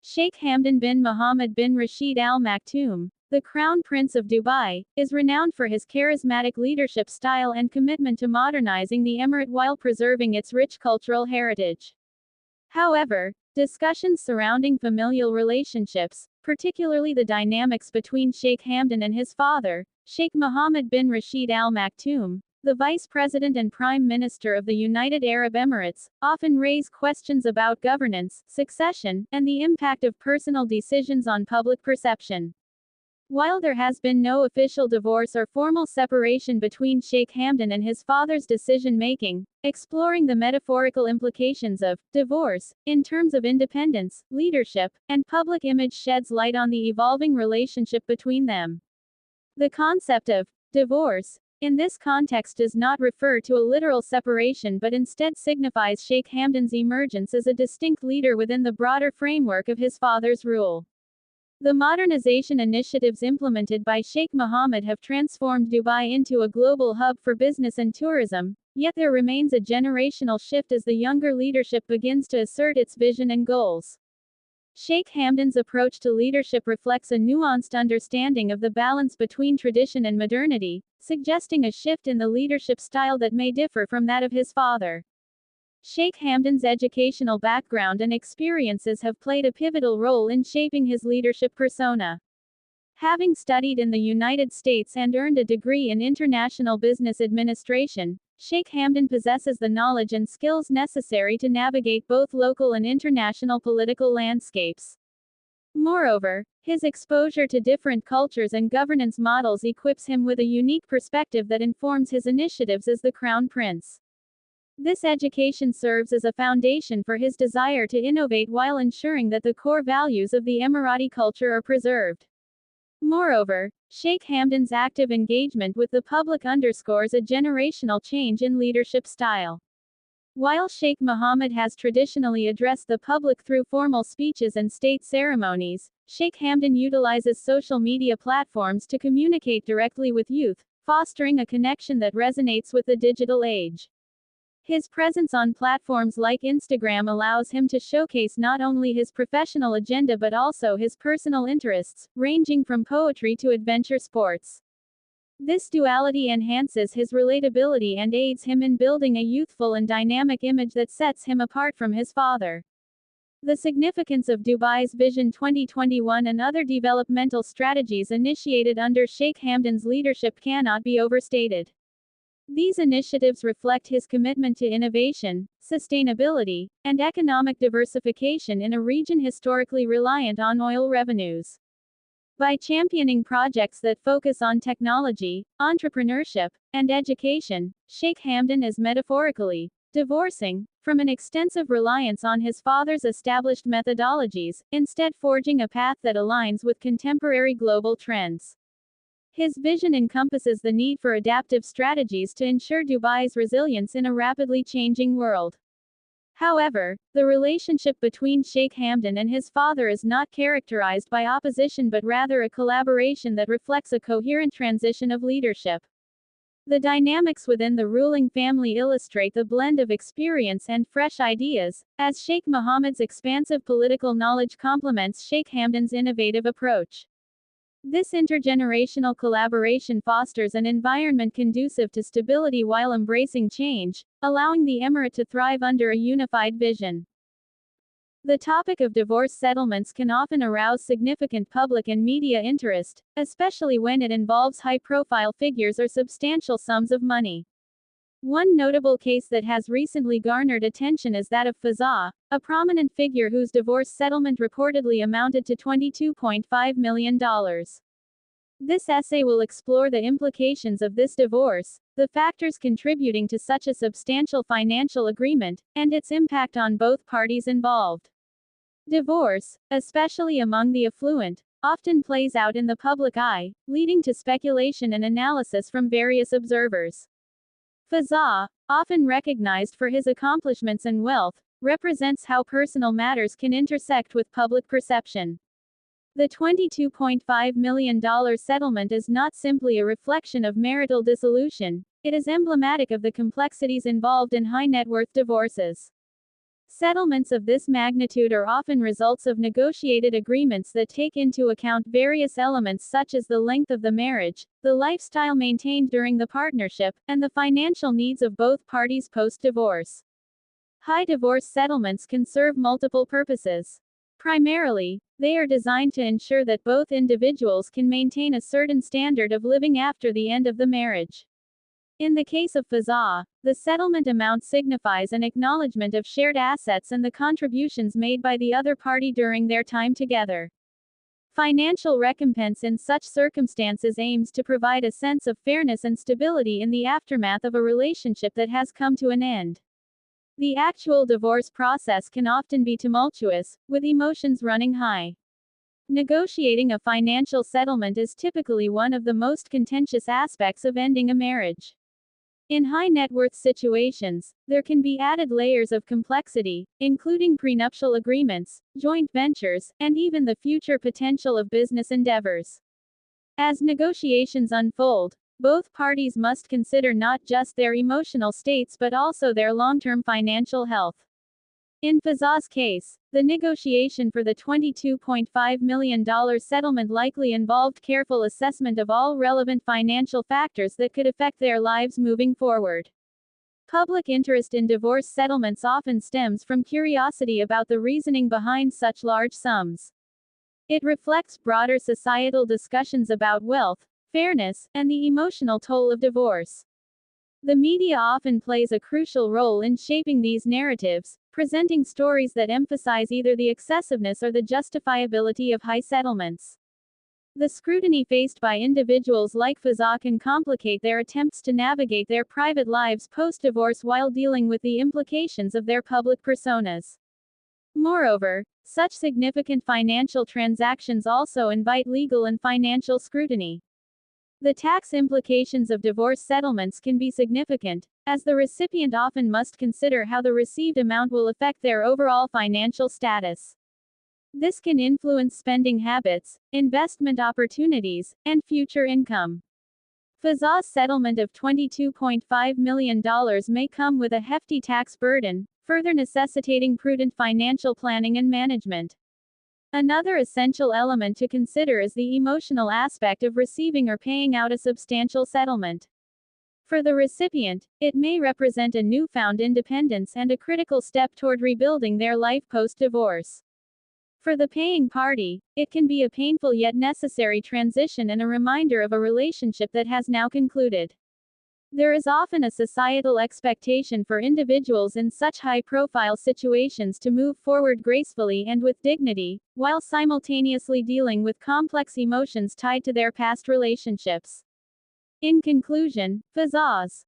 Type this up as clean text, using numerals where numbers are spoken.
Sheikh Hamdan bin Mohammed bin Rashid Al Maktoum, the Crown Prince of Dubai, is renowned for his charismatic leadership style and commitment to modernizing the emirate while preserving its rich cultural heritage. However, discussions surrounding familial relationships, particularly the dynamics between Sheikh Hamdan and his father, Sheikh Mohammed bin Rashid Al Maktoum, the Vice President and Prime Minister of the United Arab Emirates, often raise questions about governance, succession, and the impact of personal decisions on public perception. While there has been no official divorce or formal separation between Sheikh Hamdan and his father's decision-making, exploring the metaphorical implications of divorce, in terms of independence, leadership, and public image sheds light on the evolving relationship between them. The concept of divorce, in this context, does not refer to a literal separation but instead signifies Sheikh Hamdan's emergence as a distinct leader within the broader framework of his father's rule. The modernization initiatives implemented by Sheikh Mohammed have transformed Dubai into a global hub for business and tourism, yet there remains a generational shift as the younger leadership begins to assert its vision and goals. Sheikh Hamdan's approach to leadership reflects a nuanced understanding of the balance between tradition and modernity, suggesting a shift in the leadership style that may differ from that of his father. Sheikh Hamdan's educational background and experiences have played a pivotal role in shaping his leadership persona. Having studied in the United States and earned a degree in international business administration, Sheikh Hamdan possesses the knowledge and skills necessary to navigate both local and international political landscapes. Moreover, his exposure to different cultures and governance models equips him with a unique perspective that informs his initiatives as the Crown Prince. This education serves as a foundation for his desire to innovate while ensuring that the core values of the Emirati culture are preserved. Moreover, Sheikh Hamdan's active engagement with the public underscores a generational change in leadership style. While Sheikh Mohammed has traditionally addressed the public through formal speeches and state ceremonies, Sheikh Hamdan utilizes social media platforms to communicate directly with youth, fostering a connection that resonates with the digital age. His presence on platforms like Instagram allows him to showcase not only his professional agenda but also his personal interests, ranging from poetry to adventure sports. This duality enhances his relatability and aids him in building a youthful and dynamic image that sets him apart from his father. The significance of Dubai's Vision 2021 and other developmental strategies initiated under Sheikh Hamdan's leadership cannot be overstated. These initiatives reflect his commitment to innovation, sustainability, and economic diversification in a region historically reliant on oil revenues. By championing projects that focus on technology, entrepreneurship, and education, Sheikh Hamdan is metaphorically divorcing from an extensive reliance on his father's established methodologies, instead forging a path that aligns with contemporary global trends. His vision encompasses the need for adaptive strategies to ensure Dubai's resilience in a rapidly changing world. However, the relationship between Sheikh Hamdan and his father is not characterized by opposition but rather a collaboration that reflects a coherent transition of leadership. The dynamics within the ruling family illustrate the blend of experience and fresh ideas, as Sheikh Mohammed's expansive political knowledge complements Sheikh Hamdan's innovative approach. This intergenerational collaboration fosters an environment conducive to stability while embracing change, allowing the emirate to thrive under a unified vision. The topic of divorce settlements can often arouse significant public and media interest, especially when it involves high-profile figures or substantial sums of money. One notable case that has recently garnered attention is that of Fazza, a prominent figure whose divorce settlement reportedly amounted to $22.5 million. This essay will explore the implications of this divorce, the factors contributing to such a substantial financial agreement, and its impact on both parties involved. Divorce, especially among the affluent, often plays out in the public eye, leading to speculation and analysis from various observers. Fazza, often recognized for his accomplishments and wealth, represents how personal matters can intersect with public perception. The $22.5 million settlement is not simply a reflection of marital dissolution, it is emblematic of the complexities involved in high net worth divorces. Settlements of this magnitude are often results of negotiated agreements that take into account various elements such as the length of the marriage, the lifestyle maintained during the partnership, and the financial needs of both parties post-divorce. High divorce settlements can serve multiple purposes. Primarily, they are designed to ensure that both individuals can maintain a certain standard of living after the end of the marriage. In the case of Fazza, the settlement amount signifies an acknowledgement of shared assets and the contributions made by the other party during their time together. Financial recompense in such circumstances aims to provide a sense of fairness and stability in the aftermath of a relationship that has come to an end. The actual divorce process can often be tumultuous, with emotions running high. Negotiating a financial settlement is typically one of the most contentious aspects of ending a marriage. In high net worth situations, there can be added layers of complexity, including prenuptial agreements, joint ventures, and even the future potential of business endeavors. As negotiations unfold, both parties must consider not just their emotional states but also their long-term financial health. In Fazza's case, the negotiation for the $22.5 million settlement likely involved careful assessment of all relevant financial factors that could affect their lives moving forward. Public interest in divorce settlements often stems from curiosity about the reasoning behind such large sums. It reflects broader societal discussions about wealth, fairness, and the emotional toll of divorce. The media often plays a crucial role in shaping these narratives, presenting stories that emphasize either the excessiveness or the justifiability of high settlements. The scrutiny faced by individuals like Fazza can complicate their attempts to navigate their private lives post-divorce while dealing with the implications of their public personas. Moreover, such significant financial transactions also invite legal and financial scrutiny. The tax implications of divorce settlements can be significant, as the recipient often must consider how the received amount will affect their overall financial status. This can influence spending habits, investment opportunities, and future income. Fazza's settlement of $22.5 million may come with a hefty tax burden, further necessitating prudent financial planning and management. Another essential element to consider is the emotional aspect of receiving or paying out a substantial settlement. For the recipient, it may represent a newfound independence and a critical step toward rebuilding their life post-divorce. For the paying party, it can be a painful yet necessary transition and a reminder of a relationship that has now concluded. There is often a societal expectation for individuals in such high-profile situations to move forward gracefully and with dignity, while simultaneously dealing with complex emotions tied to their past relationships. In conclusion, Fazza's